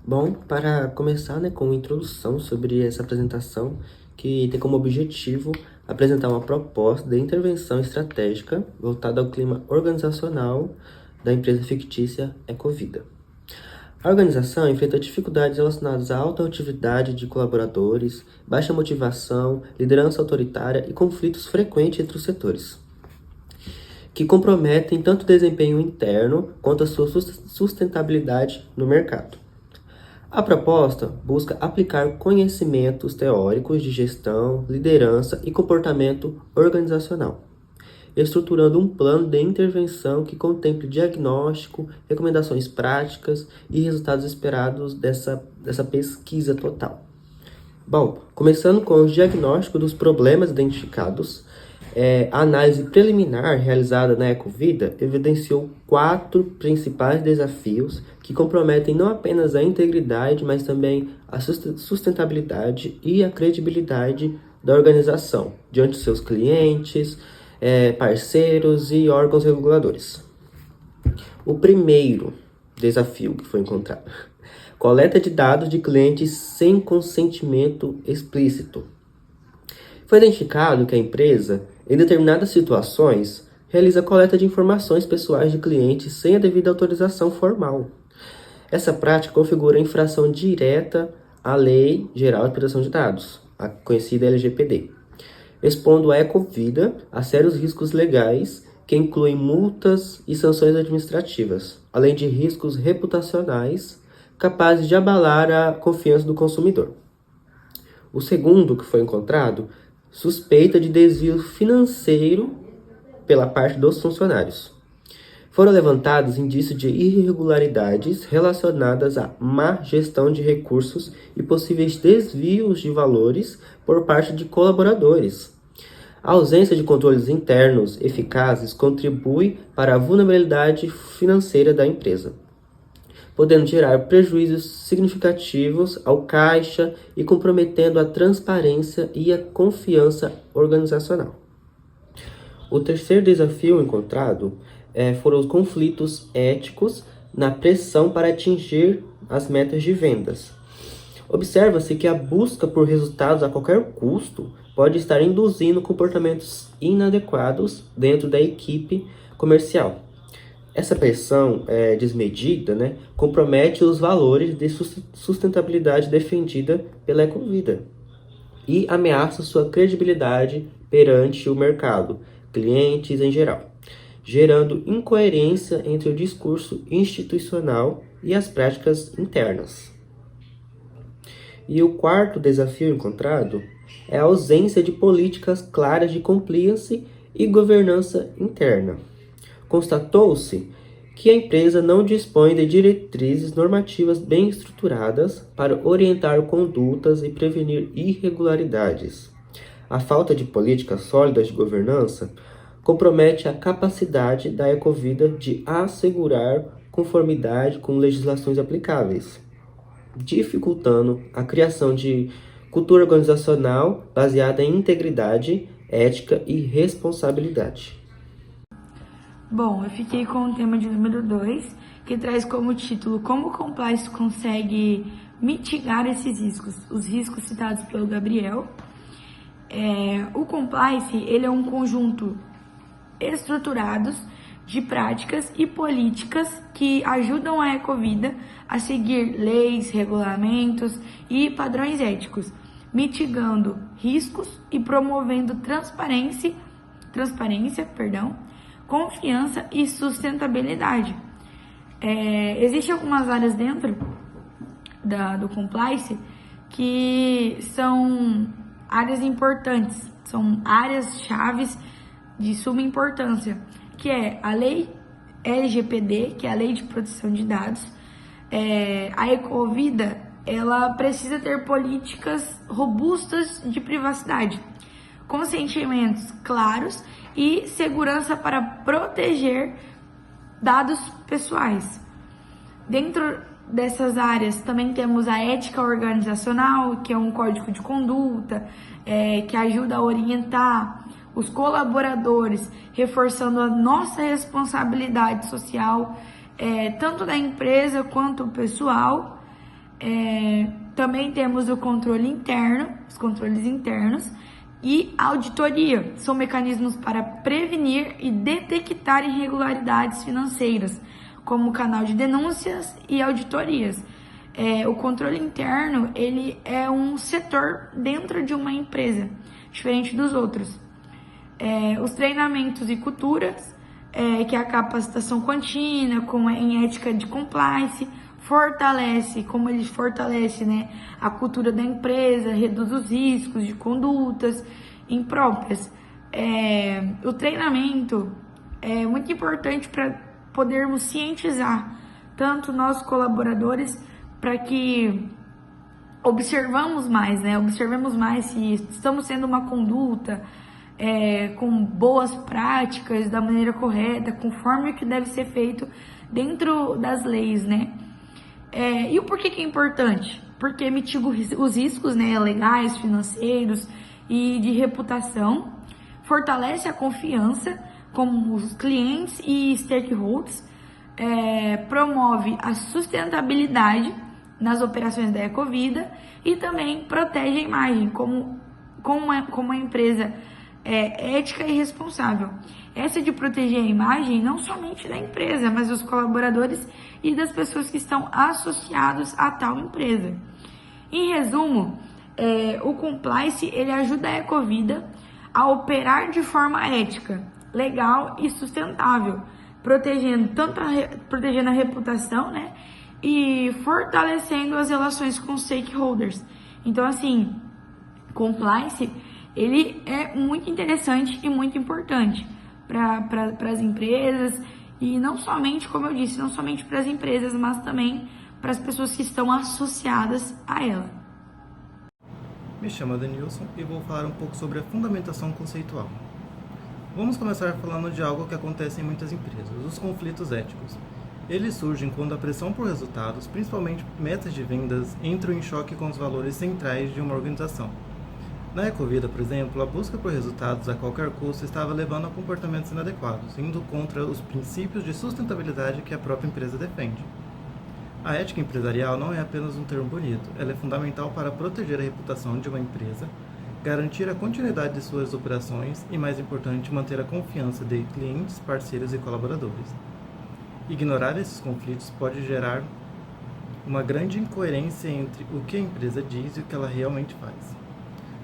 Bom, para começar, com uma introdução sobre essa apresentação, que tem como objetivo apresentar uma proposta de intervenção estratégica voltada ao clima organizacional da empresa fictícia Ecovida. A organização enfrenta dificuldades relacionadas à alta atividade de colaboradores, baixa motivação, liderança autoritária e conflitos frequentes entre os setores, que comprometem tanto o desempenho interno quanto a sua sustentabilidade no mercado. A proposta busca aplicar conhecimentos teóricos de gestão, liderança e comportamento organizacional, estruturando um plano de intervenção que contemple diagnóstico, recomendações práticas e resultados esperados dessa pesquisa total. Bom, começando com o diagnóstico dos problemas identificados, a análise preliminar realizada na Ecovida evidenciou 4 principais desafios que comprometem não apenas a integridade, mas também a sustentabilidade e a credibilidade da organização diante de seus clientes, parceiros e órgãos reguladores. O primeiro desafio que foi encontrado: coleta de dados de clientes sem consentimento explícito. Foi identificado que a empresa, em determinadas situações, realiza coleta de informações pessoais de clientes sem a devida autorização formal. Essa prática configura infração direta à Lei Geral de Proteção de Dados, a conhecida LGPD, expondo a Ecovida a sérios riscos legais que incluem multas e sanções administrativas, além de riscos reputacionais capazes de abalar a confiança do consumidor. O segundo que foi encontrado: suspeita de desvio financeiro pela parte dos funcionários. Foram levantados indícios de irregularidades relacionadas à má gestão de recursos e possíveis desvios de valores por parte de colaboradores. A ausência de controles internos eficazes contribui para a vulnerabilidade financeira da empresa, podendo gerar prejuízos significativos ao caixa e comprometendo a transparência e a confiança organizacional. O terceiro desafio encontrado foram os conflitos éticos na pressão para atingir as metas de vendas. Observa-se que a busca por resultados a qualquer custo pode estar induzindo comportamentos inadequados dentro da equipe comercial. Essa pressão desmedida compromete os valores de sustentabilidade defendida pela Ecovida e ameaça sua credibilidade perante o mercado, clientes em geral, gerando incoerência entre o discurso institucional e as práticas internas. E o quarto desafio encontrado é a ausência de políticas claras de compliance e governança interna. Constatou-se que a empresa não dispõe de diretrizes normativas bem estruturadas para orientar condutas e prevenir irregularidades. A falta de políticas sólidas de governança compromete a capacidade da Ecovida de assegurar conformidade com legislações aplicáveis, dificultando a criação de cultura organizacional baseada em integridade, ética e responsabilidade. Bom, eu fiquei com o tema de número 2, que traz como título Como o Compliance consegue mitigar esses riscos, os riscos citados pelo Gabriel. O Compliance, ele é um conjunto estruturados de práticas e políticas que ajudam a Ecovida a seguir leis, regulamentos e padrões éticos, mitigando riscos e promovendo transparência, confiança e sustentabilidade. Existem algumas áreas dentro do compliance que são áreas importantes, são áreas chaves de suma importância, que é a lei LGPD, que é a Lei de Proteção de Dados. A Ecovida, ela precisa ter políticas robustas de privacidade, consentimentos claros e segurança para proteger dados pessoais. Dentro dessas áreas também temos a ética organizacional, que é um código de conduta que ajuda a orientar os colaboradores, reforçando a nossa responsabilidade social, tanto da empresa quanto pessoal. Também temos o controle interno, os controles internos, e auditoria. São mecanismos para prevenir e detectar irregularidades financeiras, como canal de denúncias e auditorias. O controle interno, ele é um setor dentro de uma empresa, diferente dos outros. Os treinamentos e culturas, que é a capacitação contínua, em ética de compliance, como ele fortalece, né, a cultura da empresa, reduz os riscos de condutas impróprias. O treinamento é muito importante para podermos cientizar tanto nossos colaboradores, para que observemos mais se estamos tendo uma conduta com boas práticas, da maneira correta, conforme o que deve ser feito dentro das leis, né? E o porquê que é importante? Porque mitiga os riscos, né, legais, financeiros e de reputação, fortalece a confiança com os clientes e stakeholders, promove a sustentabilidade nas operações da Ecovida e também protege a imagem como uma empresa ética e responsável. Essa de proteger a imagem não somente da empresa, mas dos colaboradores e das pessoas que estão associados a tal empresa. Em resumo, o compliance ele ajuda a Ecovida a operar de forma ética, legal e sustentável, protegendo a reputação, né, e fortalecendo as relações com stakeholders. Então, assim, compliance ele é muito interessante e muito importante para as empresas, e não somente, como eu disse, não somente para as empresas, mas também para as pessoas que estão associadas a ela. Me chamo Denilson e vou falar um pouco sobre a fundamentação conceitual. Vamos começar falando de algo que acontece em muitas empresas, os conflitos éticos. Eles surgem quando a pressão por resultados, principalmente metas de vendas, entram em choque com os valores centrais de uma organização. Na Ecovida, por exemplo, a busca por resultados a qualquer custo estava levando a comportamentos inadequados, indo contra os princípios de sustentabilidade que a própria empresa defende. A ética empresarial não é apenas um termo bonito, ela é fundamental para proteger a reputação de uma empresa, garantir a continuidade de suas operações e, mais importante, manter a confiança de clientes, parceiros e colaboradores. Ignorar esses conflitos pode gerar uma grande incoerência entre o que a empresa diz e o que ela realmente faz.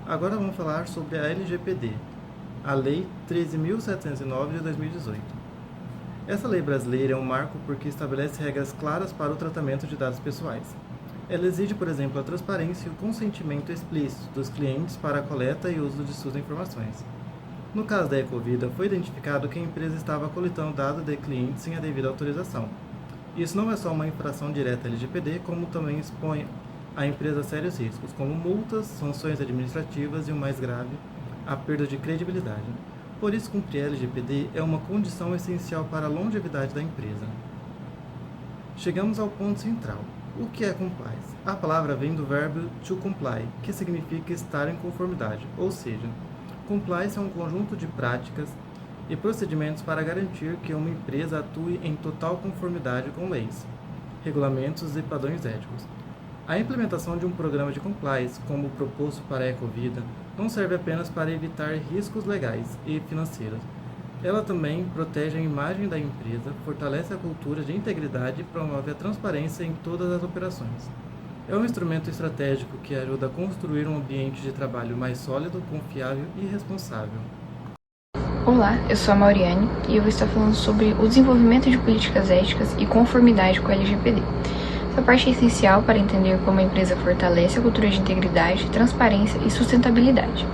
Agora vamos falar sobre a LGPD, a Lei 13.709 de 2018. Essa lei brasileira é um marco porque estabelece regras claras para o tratamento de dados pessoais. Ela exige, por exemplo, a transparência e o consentimento explícito dos clientes para a coleta e uso de suas informações. No caso da Ecovida, foi identificado que a empresa estava coletando dados de clientes sem a devida autorização. Isso não é só uma infração direta à LGPD, como também expõe a empresa a sérios riscos, como multas, sanções administrativas e, o mais grave, a perda de credibilidade. Por isso, cumprir a LGPD é uma condição essencial para a longevidade da empresa. Chegamos ao ponto central. O que é compliance? A palavra vem do verbo to comply, que significa estar em conformidade, ou seja, compliance é um conjunto de práticas e procedimentos para garantir que uma empresa atue em total conformidade com leis, regulamentos e padrões éticos. A implementação de um programa de compliance, como o proposto para a Ecovida, não serve apenas para evitar riscos legais e financeiros. Ela também protege a imagem da empresa, fortalece a cultura de integridade e promove a transparência em todas as operações. É um instrumento estratégico que ajuda a construir um ambiente de trabalho mais sólido, confiável e responsável. Olá, eu sou a Mauriane e eu vou estar falando sobre o desenvolvimento de políticas éticas e conformidade com a LGPD. Essa parte é essencial para entender como a empresa fortalece a cultura de integridade, transparência e sustentabilidade.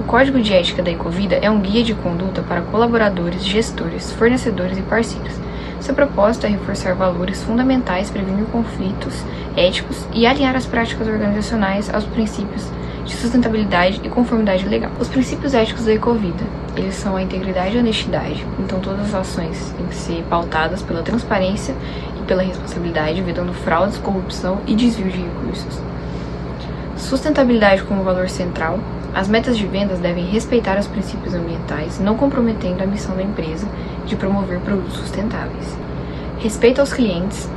O Código de Ética da Ecovida é um guia de conduta para colaboradores, gestores, fornecedores e parceiros. Seu propósito é reforçar valores fundamentais, prevenir conflitos éticos e alinhar as práticas organizacionais aos princípios de sustentabilidade e conformidade legal. Os princípios éticos da Ecovida, eles são a integridade e a honestidade, então todas as ações têm que ser pautadas pela transparência e pela responsabilidade, evitando fraudes, corrupção e desvio de recursos. Sustentabilidade como valor central. As metas de vendas devem respeitar os princípios ambientais, não comprometendo a missão da empresa de promover produtos sustentáveis. Respeito aos clientes.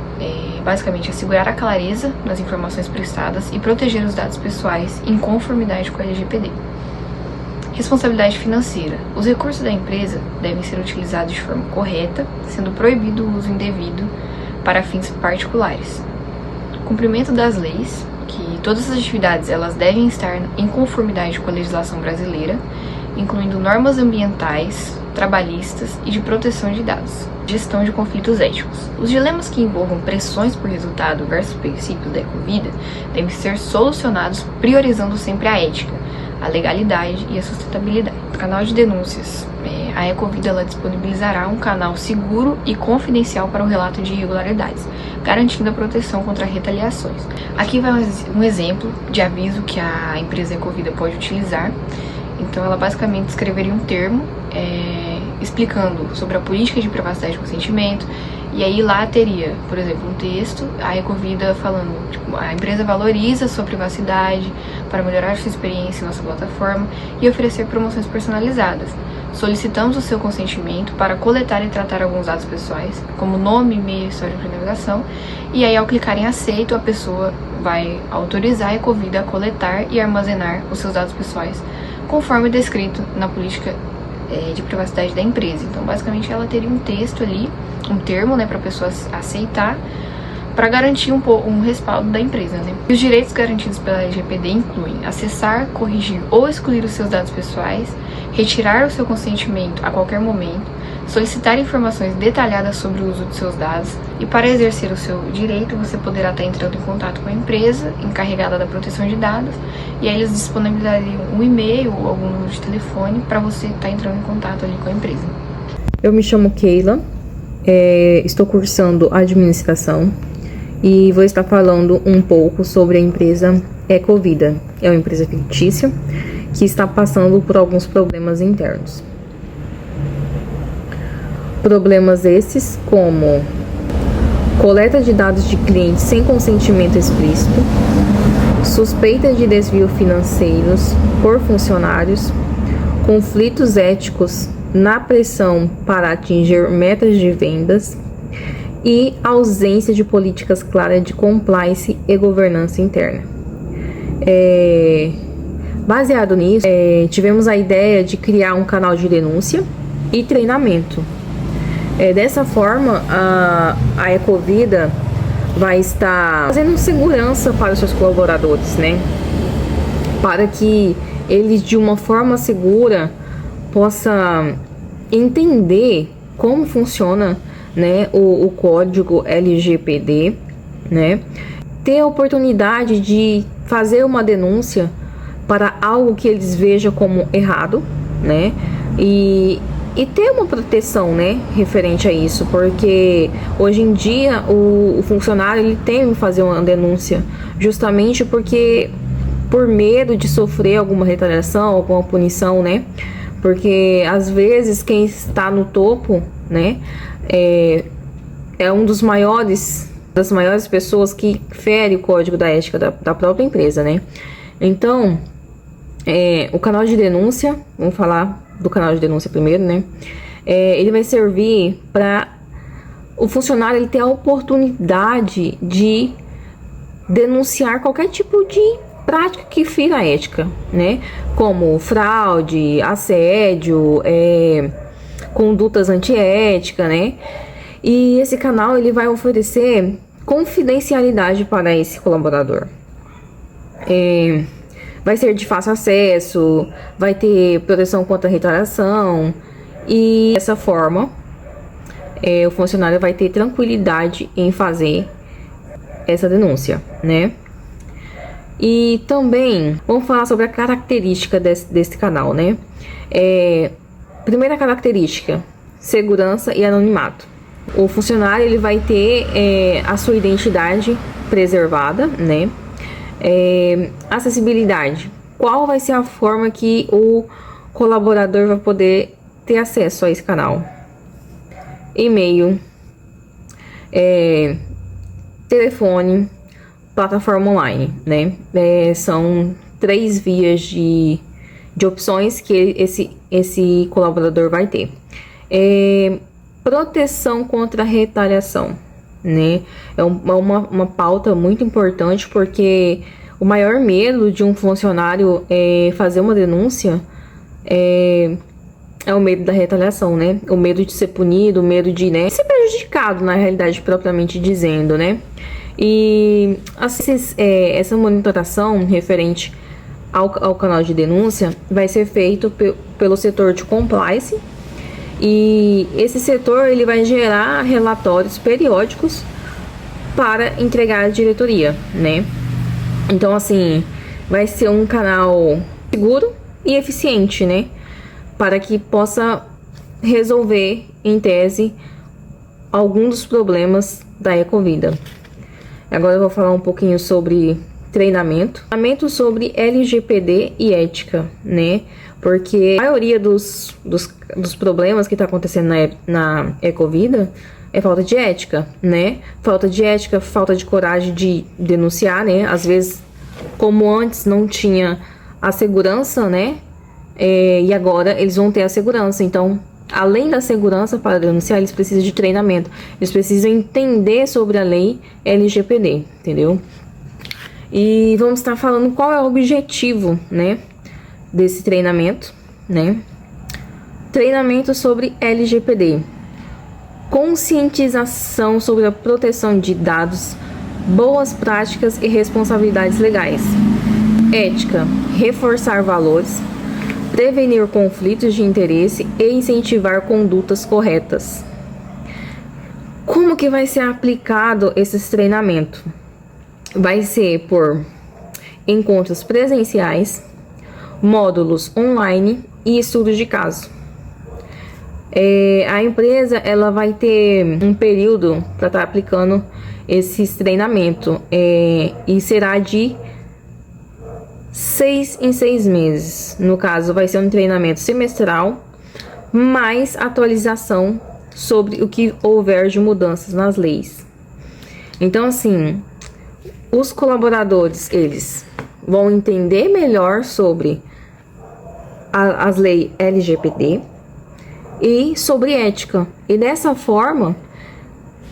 basicamente assegurar a clareza das informações prestadas e proteger os dados pessoais em conformidade com a LGPD. Responsabilidade financeira. Os recursos da empresa devem ser utilizados de forma correta, sendo proibido o uso indevido para fins particulares. Cumprimento das leis, que todas as atividades elas devem estar em conformidade com a legislação brasileira, incluindo normas ambientais, trabalhistas e de proteção de dados. Gestão de conflitos éticos. Os dilemas que envolvam pressões por resultado versus princípios da ecovida devem ser solucionados priorizando sempre a ética, a legalidade e a sustentabilidade. Canal de denúncias. A Ecovida ela disponibilizará um canal seguro e confidencial para o relato de irregularidades, garantindo a proteção contra retaliações. Aqui vai um exemplo de aviso que a empresa Ecovida pode utilizar. Então, ela basicamente escreveria um termo explicando sobre a política de privacidade e consentimento, e aí lá teria, por exemplo, um texto, a Ecovida falando, tipo, a empresa valoriza sua privacidade para melhorar sua experiência em nossa plataforma e oferecer promoções personalizadas. Solicitamos o seu consentimento para coletar e tratar alguns dados pessoais, como nome, e-mail, história de navegação, e aí ao clicar em aceito, a pessoa vai autorizar a Ecovida a coletar e armazenar os seus dados pessoais, conforme descrito na política de privacidade da empresa. Então, basicamente, ela teria um texto ali, um termo, né, para a pessoa aceitar, para garantir um respaldo da empresa, né? E os direitos garantidos pela LGPD incluem acessar, corrigir ou excluir os seus dados pessoais, retirar o seu consentimento a qualquer momento, solicitar informações detalhadas sobre o uso de seus dados, e para exercer o seu direito, você poderá estar entrando em contato com a empresa encarregada da proteção de dados, e aí eles disponibilizariam um e-mail ou algum número de telefone para você estar entrando em contato ali com a empresa. Eu me chamo Keila, estou cursando administração e vou estar falando um pouco sobre a empresa Ecovida. É uma empresa fictícia que está passando por alguns problemas internos. Problemas esses como coleta de dados de clientes sem consentimento explícito, suspeita de desvio financeiros por funcionários, conflitos éticos na pressão para atingir metas de vendas e ausência de políticas claras de compliance e governança interna. Baseado nisso, tivemos a ideia de criar um canal de denúncia e treinamento. Dessa forma, a Ecovida vai estar fazendo segurança para os seus colaboradores, né? Para que eles, de uma forma segura, possam entender como funciona, né, o código LGPD, né? Ter a oportunidade de fazer uma denúncia para algo que eles vejam como errado, né? E ter uma proteção, né, referente a isso, porque hoje em dia o funcionário ele tem que fazer uma denúncia, justamente porque por medo de sofrer alguma retaliação, alguma punição, né? Porque às vezes quem está no topo, né, é um das maiores pessoas que fere o código da ética da própria empresa, né? Então, o canal de denúncia, vamos falar do canal de denúncia primeiro, né? Ele vai servir para o funcionário ele ter a oportunidade de denunciar qualquer tipo de prática que fira a ética, né? Como fraude, assédio, condutas antiéticas, né? E esse canal ele vai oferecer confidencialidade para esse colaborador. Vai ser de fácil acesso, vai ter proteção contra retaliação e dessa forma o funcionário vai ter tranquilidade em fazer essa denúncia, né? E também vamos falar sobre a característica desse canal, né? Primeira característica, segurança e anonimato. O funcionário ele vai ter a sua identidade preservada, né? Acessibilidade. Qual vai ser a forma que o colaborador vai poder ter acesso a esse canal? E-mail, telefone, plataforma online, né? São 3 vias de opções que esse colaborador vai ter. Proteção contra retaliação. né? É uma pauta muito importante, porque o maior medo de um funcionário fazer uma denúncia é o medo da retaliação, né? O medo de ser punido, o medo de, né, ser prejudicado, na realidade, propriamente dizendo, né? E assim, essa monitoração referente ao canal de denúncia vai ser feito pelo setor de compliance, e esse setor ele vai gerar relatórios periódicos para entregar à diretoria, né? Então, assim, vai ser um canal seguro e eficiente, né? Para que possa resolver, em tese, algum dos problemas da Ecovida. Agora eu vou falar um pouquinho sobre treinamento sobre LGPD e ética, né? Porque a maioria dos problemas que está acontecendo na Ecovida é falta de ética, né? Falta de ética, falta de coragem de denunciar, né? Às vezes, como antes não tinha a segurança, né? E agora eles vão ter a segurança. Então, além da segurança para denunciar, eles precisam de treinamento. Eles precisam entender sobre a lei LGPD, entendeu? E vamos estar falando qual é o objetivo, né, desse treinamento, né? Treinamento sobre LGPD. Conscientização sobre a proteção de dados, boas práticas e responsabilidades legais. Ética, reforçar valores, prevenir conflitos de interesse e incentivar condutas corretas. Como que vai ser aplicado esse treinamento? Vai ser por encontros presenciais, módulos online e estudos de caso. A empresa ela vai ter um período para estar aplicando esse treinamento e será de 6 em 6 meses. No caso, vai ser um treinamento semestral, mais atualização sobre o que houver de mudanças nas leis. Então, assim, os colaboradores, eles vão entender melhor sobre as leis LGPD e sobre ética. E dessa forma,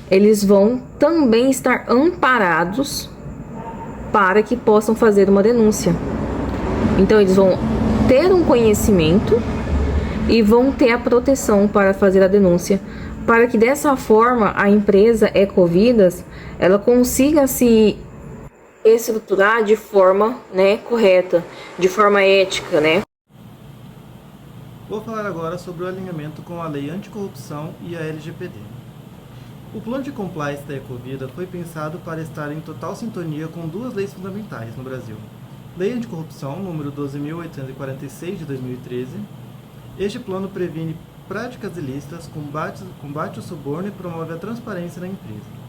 eles vão também estar amparados para que possam fazer uma denúncia. Então, eles vão ter um conhecimento e vão ter a proteção para fazer a denúncia, para que dessa forma a empresa Ecovidas ela consiga se estruturar de forma, né, correta, de forma ética, né? Vou falar agora sobre o alinhamento com a Lei Anticorrupção e a LGPD. O plano de compliance da Ecovida foi pensado para estar em total sintonia com duas leis fundamentais no Brasil. Lei Anticorrupção, número 12.846 de 2013. Este plano previne práticas ilícitas, combate o suborno e promove a transparência na empresa.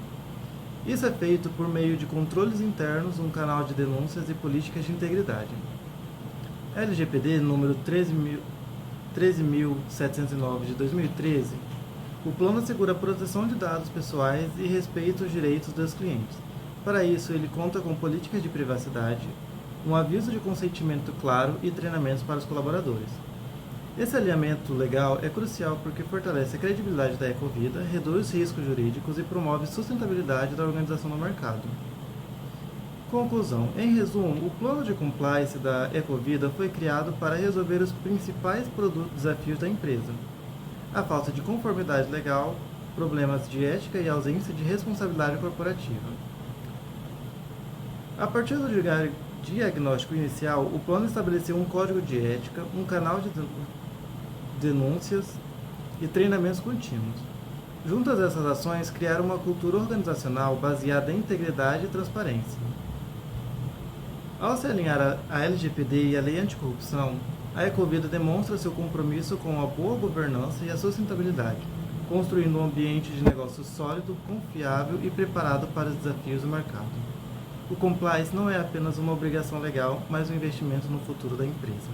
Isso é feito por meio de controles internos, um canal de denúncias e políticas de integridade. LGPD, número 13.709 de 2013, o plano assegura a proteção de dados pessoais e respeita os direitos dos clientes. Para isso, ele conta com políticas de privacidade, um aviso de consentimento claro e treinamentos para os colaboradores. Esse alinhamento legal é crucial porque fortalece a credibilidade da Ecovida, reduz riscos jurídicos e promove sustentabilidade da organização no mercado. Conclusão. Em resumo, o plano de compliance da Ecovida foi criado para resolver os principais desafios da empresa: a falta de conformidade legal, problemas de ética e ausência de responsabilidade corporativa. A partir do diagnóstico inicial, o plano estabeleceu um código de ética, um canal de denúncias e treinamentos contínuos. Juntas essas ações, criaram uma cultura organizacional baseada em integridade e transparência. Ao se alinhar a LGPD e a Lei Anticorrupção, a Ecovida demonstra seu compromisso com a boa governança e a sustentabilidade, construindo um ambiente de negócio sólido, confiável e preparado para os desafios do mercado. O compliance não é apenas uma obrigação legal, mas um investimento no futuro da empresa.